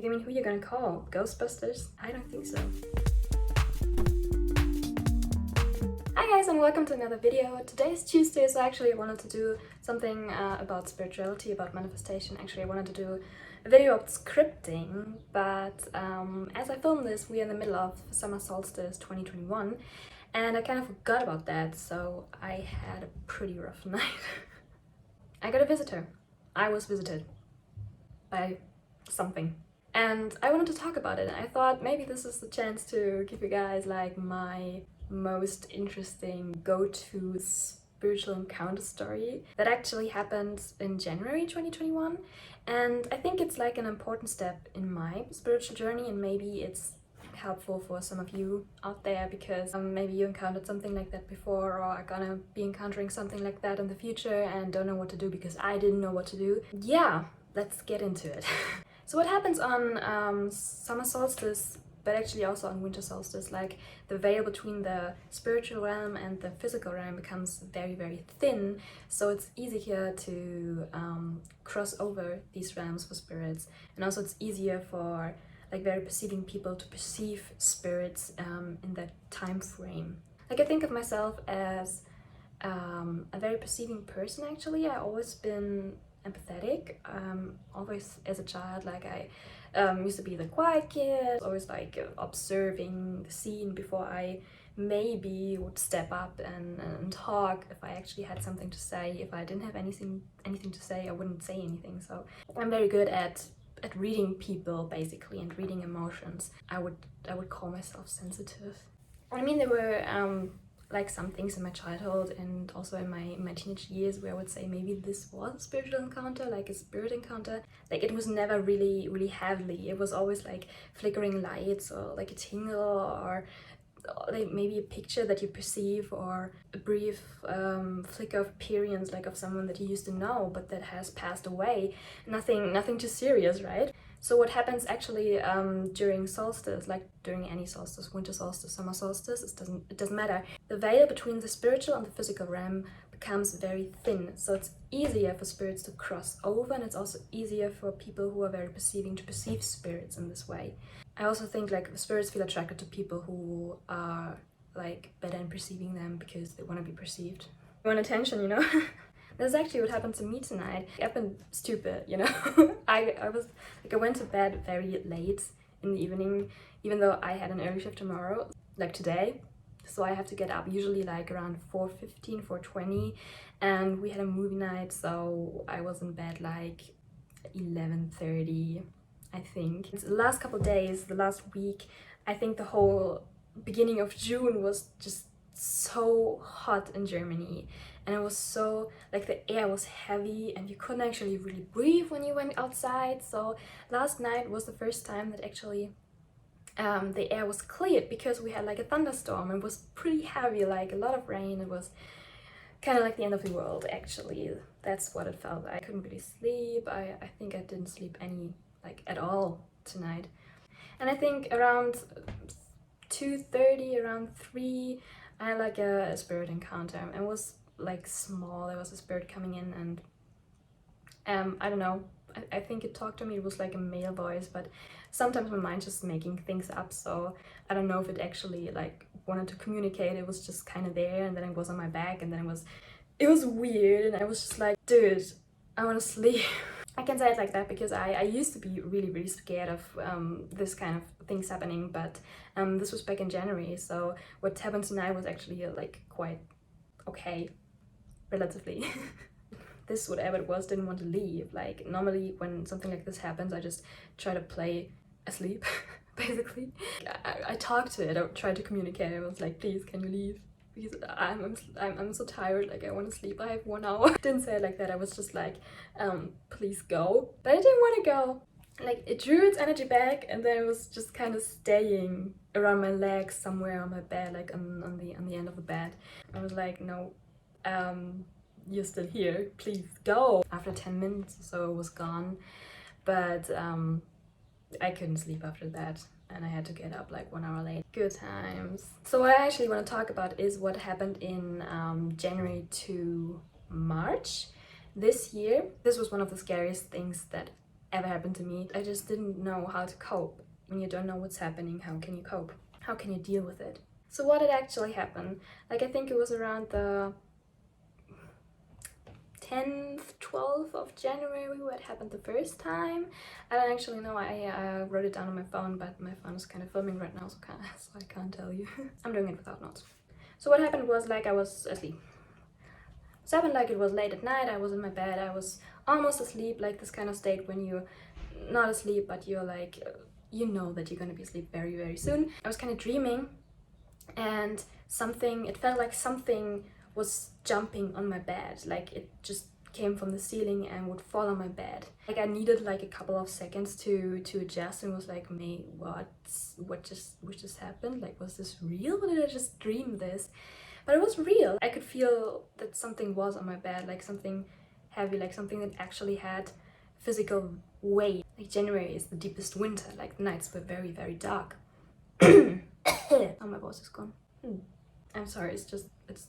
I mean, who you gonna call? Ghostbusters? I don't think so. Hi guys, and welcome to another video. Today is Tuesday, so actually I wanted to do something about spirituality, about manifestation. Actually, I wanted to do a video about scripting, but as I film this, we are in the middle of summer solstice 2021, and I kind of forgot about that, so I had a pretty rough night. I got a visitor. I was visited by something. And I wanted to talk about it, and I thought maybe this is the chance to give you guys like my most interesting go-to spiritual encounter story that actually happened in January 2021. And I think it's like an important step in my spiritual journey, and maybe it's helpful for some of you out there because maybe you encountered something like that before, or are gonna be encountering something like that in the future and don't know what to do because I didn't know what to do. Yeah, let's get into it. So what happens on summer solstice, but actually also on winter solstice, like the veil between the spiritual realm and the physical realm becomes very, very thin, so it's easier to cross over these realms for spirits, and also it's easier for like very perceiving people to perceive spirits in that time frame. Like I think of myself as a very perceiving person. Actually, I've always been empathetic, always as a child. Like I used to be the quiet kid, always like observing the scene before I maybe would step up and talk. If I actually had something to say, if I didn't have anything to say, I wouldn't say anything. So I'm very good at reading people basically, and reading emotions. I would call myself sensitive. I mean, there were like some things in my childhood and also in my teenage years where I would say maybe this was a spiritual encounter, like a spirit encounter. Like it was never really heavily. It was always like flickering lights, or like a tingle, or like maybe a picture that you perceive, or a brief flicker of appearance, like of someone that you used to know but that has passed away. Nothing too serious, right? So what happens actually during solstice, like during any solstice, winter solstice, summer solstice, it doesn't matter. The veil between the spiritual and the physical realm becomes very thin, so it's easier for spirits to cross over, and it's also easier for people who are very perceiving to perceive spirits in this way. I also think like spirits feel attracted to people who are like better in perceiving them because they want to be perceived. They want attention, you know? That's actually what happened to me tonight. I've been stupid, you know? I went to bed very late in the evening, even though I had an early shift tomorrow, like today. So I have to get up usually like around 4:15, 4:20, and we had a movie night, so I was in bed like 11:30, I think. The last couple days, the last week, I think the whole beginning of June was just so hot in Germany, and it was so like the air was heavy and you couldn't actually really breathe when you went outside. So last night was the first time that actually the air was cleared, because we had like a thunderstorm. It was pretty heavy, like a lot of rain. It was kind of like the end of the world, actually. That's what it felt like. I couldn't really sleep. I think I didn't sleep at all tonight. And I think around 2:30, around 3, I had like a spirit encounter. It was like small. There was a spirit coming in, and I don't know, I think it talked to me. It was like a male voice, but sometimes my mind's just making things up, so I don't know if it actually like wanted to communicate. It was just kind of there, and then it was on my back, and then it was weird, and I was just like, dude, I want to sleep. I can say it like that because I used to be really scared of this kind of things happening, but this was back in January, so what happened tonight was actually like quite okay, relatively. This, whatever it was, didn't want to leave. Like normally when something like this happens, I just try to play asleep, basically. I talked to it, I tried to communicate. I was like, please, can you leave? Because I'm so tired, like I want to sleep, I have 1 hour. I didn't say it like that, I was just like, please go. But I didn't want to go. Like it drew its energy back, and then it was just kind of staying around my legs somewhere on my bed, like on the end of the bed. I was like, no, you're still here, please go. After 10 minutes or so it was gone, but I couldn't sleep after that, and I had to get up like 1 hour late. Good times. So what I actually want to talk about is what happened in January to March this year. This was one of the scariest things that ever happened to me. I just didn't know how to cope. When you don't know what's happening, how can you cope? How can you deal with it? So what had actually happened? Like, I think it was around the 10th, 12th of January what happened the first time. I don't actually know, I wrote it down on my phone, but my phone is kind of filming right now, so I can't tell you. I'm doing it without notes. So what happened was, like, I was asleep. It happened like it was late at night, I was in my bed, I was almost asleep, like this kind of state when you're not asleep, but you're like, you know that you're gonna be asleep very, very soon. I was kind of dreaming, and it felt like something was jumping on my bed, like it just came from the ceiling and would fall on my bed. Like, I needed like a couple of seconds to adjust, and was like, May, what just happened? Like, was this real, or did I just dream this? But it was real. I could feel that something was on my bed, like something heavy, like something that actually had physical weight. Like, January is the deepest winter, like the nights were very, very dark. Oh, my voice is gone. I'm sorry, it's too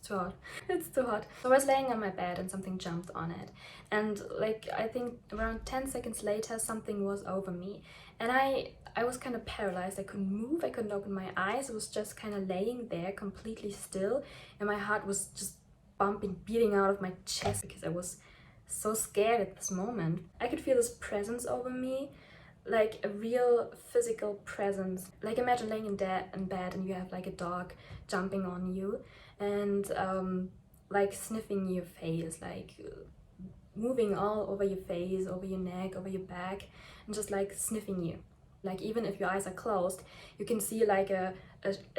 hot. It's too hot. So I was laying on my bed and something jumped on it. And like, I think around 10 seconds later, something was over me. And I was kind of paralyzed. I couldn't move, I couldn't open my eyes. I was just kind of laying there completely still. And my heart was just bumping, beating out of my chest because I was so scared at this moment. I could feel this presence over me, like a real physical presence. Like, imagine laying in bed and you have like a dog jumping on you and like sniffing your face, like moving all over your face, over your neck, over your back, and just like sniffing you. Like, even if your eyes are closed, you can see like a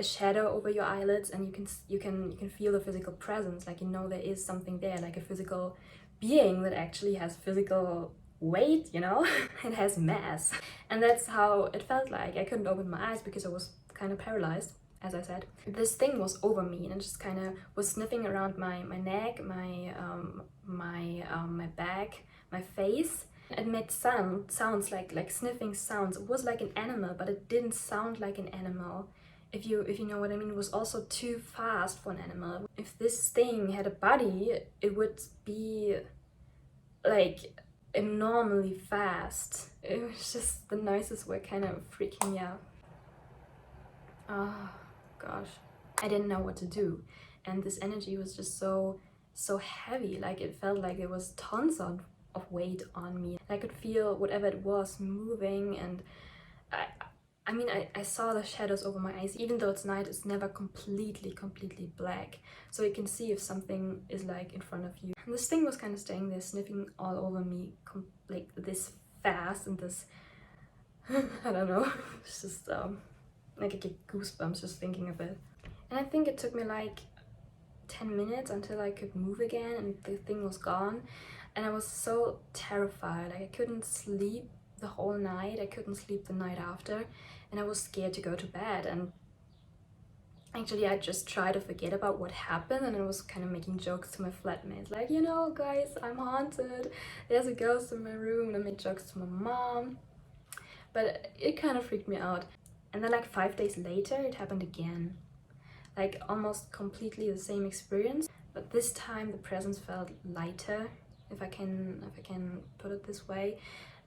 shadow over your eyelids, and you can feel the physical presence. Like, you know there is something there, like a physical being that actually has physical weight, you know. It has mass. And that's how it felt like. I couldn't open my eyes because I was kind of paralyzed, as I said. This thing was over me and just kind of was sniffing around my neck, my back, my face. It made sounds like sniffing sounds. It was like an animal, but it didn't sound like an animal. If you know what I mean. It was also too fast for an animal. If this thing had a body, it would be like abnormally fast. It was just, the noises were kind of freaking me out. Oh gosh, I didn't know what to do, and this energy was just so heavy. Like, it felt like there was tons of weight on me. I could feel whatever it was moving, and I mean, I saw the shadows over my eyes. Even though it's night, it's never completely black, so you can see if something is like in front of you. And this thing was kind of staying there, sniffing all over me, like this fast, and this I don't know. It's just like, I get goosebumps just thinking of it. And I think it took me like 10 minutes until I could move again and the thing was gone. And I was so terrified. Like, I couldn't sleep the whole night. I couldn't sleep the night after, and I was scared to go to bed. And actually, I just tried to forget about what happened, and I was kind of making jokes to my flatmates, like, you know, guys, I'm haunted, there's a ghost in my room. And I made jokes to my mom, but it kind of freaked me out. And then like 5 days later, it happened again. Like, almost completely the same experience, but this time the presence felt lighter, if I can put it this way.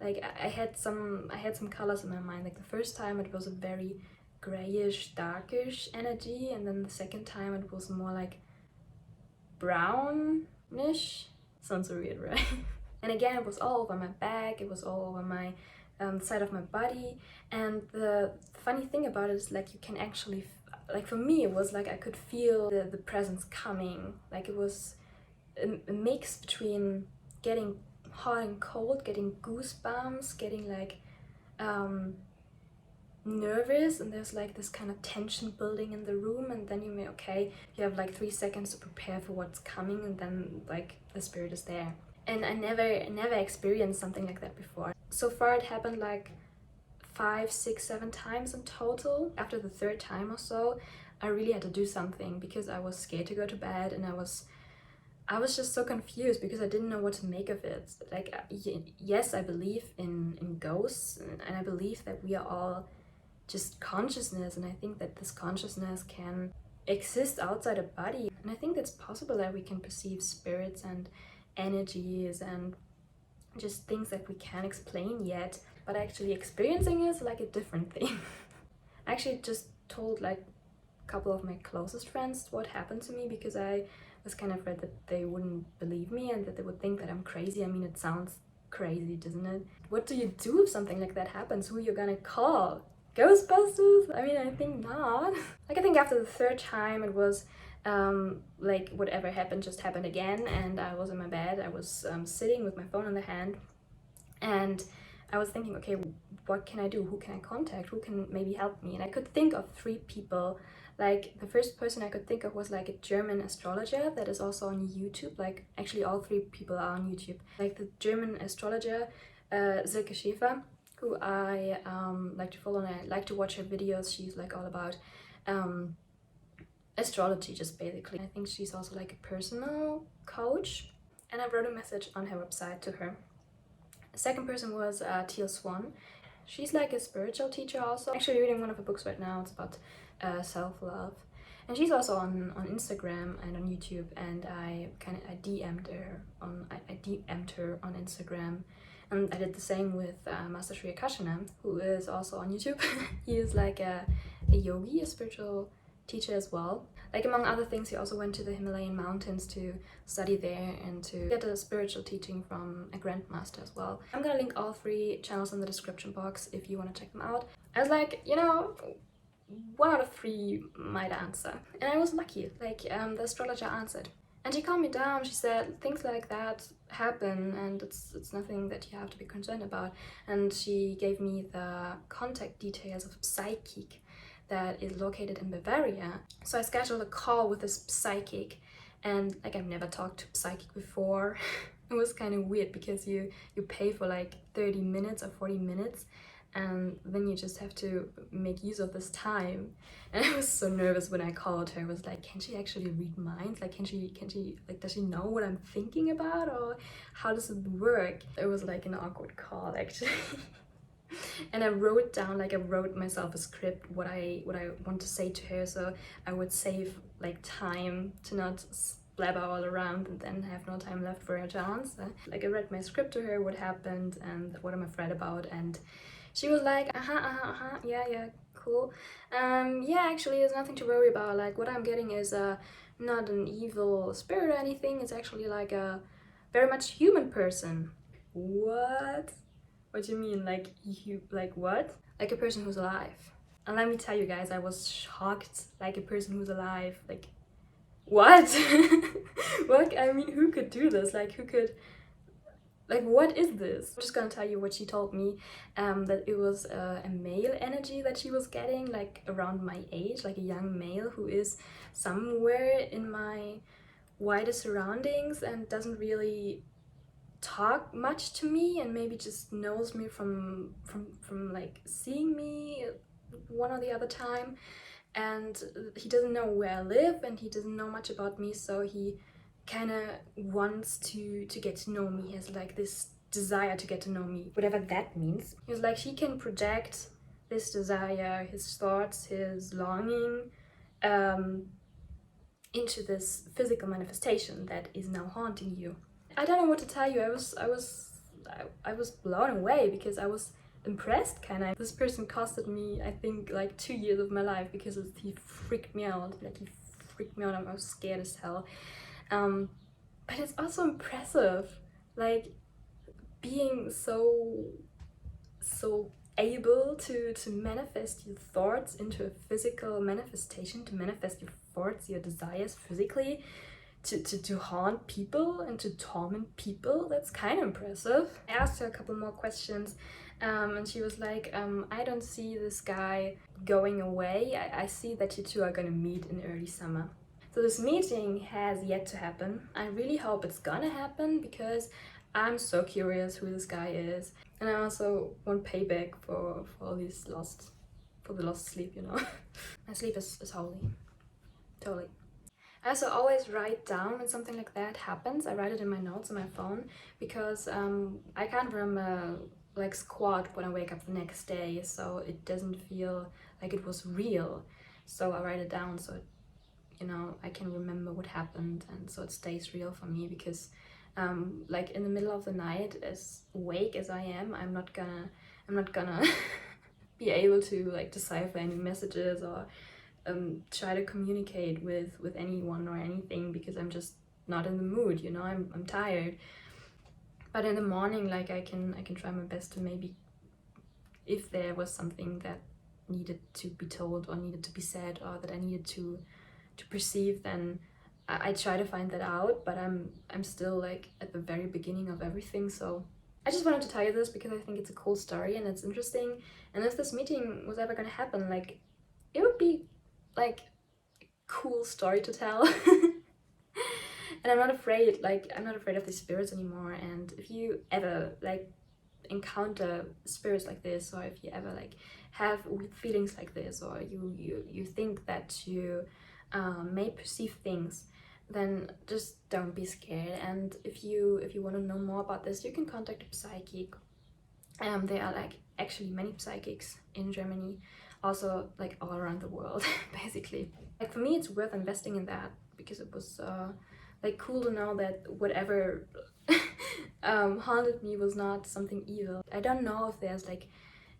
Like, I had some colors in my mind. Like, the first time it was a very grayish, darkish energy, and then the second time it was more like brownish. Sounds so weird, right? And again, it was all over my back, it was all over my side of my body. And the funny thing about it is, like, you can actually like, for me it was like I could feel the presence coming. Like, it was a mix between getting hot and cold, getting goosebumps, getting like nervous, and there's like this kind of tension building in the room. And then you have like 3 seconds to prepare for what's coming, and then like the spirit is there. And I never experienced something like that before. So far it happened like 5, 6, 7 times in total. After the 3rd time or so, I really had to do something because I was scared to go to bed, and I was just so confused because I didn't know what to make of it. Like, yes, I believe in ghosts, and I believe that we are all just consciousness, and I think that this consciousness can exist outside a body, and I think it's possible that we can perceive spirits and energies and just things that we can't explain yet, but actually experiencing is like a different thing. I actually just told like a couple of my closest friends what happened to me, because I was kind of afraid that they wouldn't believe me and that they would think that I'm crazy. I mean, it sounds crazy, doesn't it? What do you do if something like that happens? Who you're gonna call? Ghostbusters? I mean, I think not. Like, I think after the third time it was like whatever happened just happened again, and I was in my bed. I was sitting with my phone in the hand, and I was thinking, okay, what can I do? Who can I contact? Who can maybe help me? And I could think of 3 people. Like, the first person I could think of was like a German astrologer that is also on YouTube. Like, actually all 3 people are on YouTube. Like the German astrologer Silke Schäfer, who I like to follow, and I like to watch her videos. She's like all about astrology, just basically. I think she's also like a personal coach, and I wrote a message on her website to her. The second person was Teal Swan. She's like a spiritual teacher also. I'm actually reading one of her books right now. It's about self-love. And she's also on Instagram and on YouTube, and I DM'd her on Instagram. And I did the same with Master Sri Akashana, who is also on YouTube. He is like a yogi, a spiritual teacher as well. Like, among other things, he also went to the Himalayan mountains to study there and to get a spiritual teaching from a grandmaster as well. I'm gonna link all 3 channels in the description box if you want to check them out. I was like, you know, 1 out of 3 might answer, and I was lucky. Like, the astrologer answered, and she calmed me down. She said things like that happen, and it's nothing that you have to be concerned about. And she gave me the contact details of a psychic that is located in Bavaria. So I scheduled a call with this psychic, and like, I've never talked to a psychic before. It was kind of weird because you pay for like 30 minutes or 40 minutes, and then you just have to make use of this time. And I was so nervous when I called her. I was like, can she actually read minds? Like, can she like, does she know what I'm thinking about, or how does it work? It was like an awkward call, actually. And I wrote down, like, I wrote myself a script, what I want to say to her, so I would save like time to not blabber all around and then have no time left for her to answer. Like, I read my script to her, what happened and what I'm afraid about, and she was like, yeah, cool. Yeah, actually, there's nothing to worry about. Like, what I'm getting is not an evil spirit or anything. It's actually like a very much human person. What? What do you mean? Like, like what? Like a person who's alive. And let me tell you guys, I was shocked. Like, a person who's alive. Like, what? What? I mean, who could do this? Like, who could... Like, what is this? I'm just gonna tell you what she told me, that it was a male energy that she was getting, like around my age, like a young male who is somewhere in my wider surroundings and doesn't really talk much to me, and maybe just knows me from like seeing me one or the other time, and he doesn't know where I live and he doesn't know much about me, so he kind of wants to get to know me. He has like this desire to get to know me, whatever that means. He was like, he can project this desire, his thoughts, his longing into this physical manifestation that is now haunting you. I don't know what to tell you. I was blown away because I was impressed, kind of. This person costed me, I think, like 2 years of my life because he freaked me out. Like, he freaked me out. I was scared as hell. But it's also impressive, like, being so able to manifest your thoughts into a physical manifestation, to manifest your thoughts, your desires physically, to haunt people and to torment people. That's kind of impressive. I asked her a couple more questions, and she was like, I don't see this guy going away. I see that you two are gonna meet in early summer. So this meeting has yet to happen. I really hope it's gonna happen because I'm so curious who this guy is, and I also want payback for all these the lost sleep, you know. My sleep is holy, totally. I also always write down when something like that happens. I write it in my notes on my phone because I can't remember like squat when I wake up the next day, so it doesn't feel like it was real. So I write it down so, you know, I can remember what happened, and so it stays real for me, because like in the middle of the night, as awake as I am, I'm not gonna be able to like decipher any messages or try to communicate with anyone or anything, because I'm just not in the mood, you know. I'm tired. But in the morning, like I can try my best to maybe, if there was something that needed to be told or needed to be said or that I needed to perceive, then I try to find that out. But I'm still like at the very beginning of everything, so I just wanted to tell you this because I think it's a cool story and it's interesting. And if this meeting was ever gonna happen, like it would be like a cool story to tell. And I'm not afraid, like I'm not afraid of these spirits anymore. And if you ever like encounter spirits like this, or if you ever like have weird feelings like this, or you think that you may perceive things, then just don't be scared. And if you want to know more about this, you can contact a psychic. There are like actually many psychics in Germany, also like all around the world basically. Like for me, it's worth investing in that because it was like cool to know that whatever haunted me was not something evil. I don't know if there's like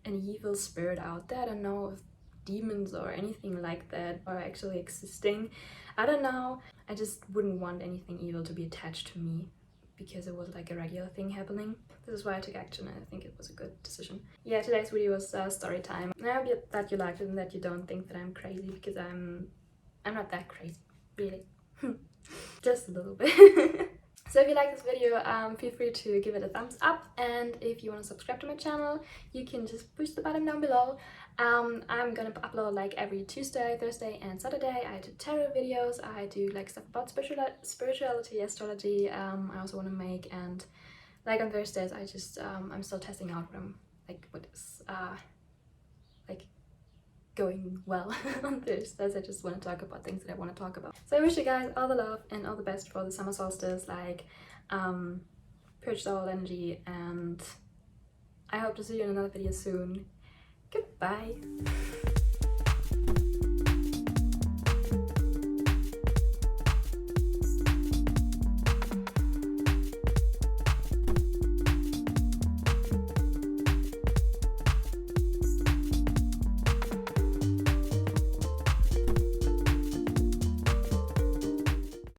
an evil spirit out there. I don't know if demons or anything like that are actually existing. I don't know. I just wouldn't want anything evil to be attached to me because it was like a regular thing happening. This is why I took action, and I think it was a good decision. Yeah, today's video was story time. I hope that you liked it and that you don't think that I'm crazy, because I'm not that crazy, really. Just a little bit. So if you like this video, feel free to give it a thumbs up, and if you want to subscribe to my channel, you can just push the button down below. I'm gonna upload like every Tuesday, Thursday and Saturday. I do tarot videos, I do like stuff about spirituality, astrology. I also want to make, and like on Thursdays I just I'm still testing out what is like going well on Thursdays. I just want to talk about things that I want to talk about. So I wish you guys all the love and all the best for the summer solstice, like purge soul energy, and I hope to see you in another video soon. Goodbye.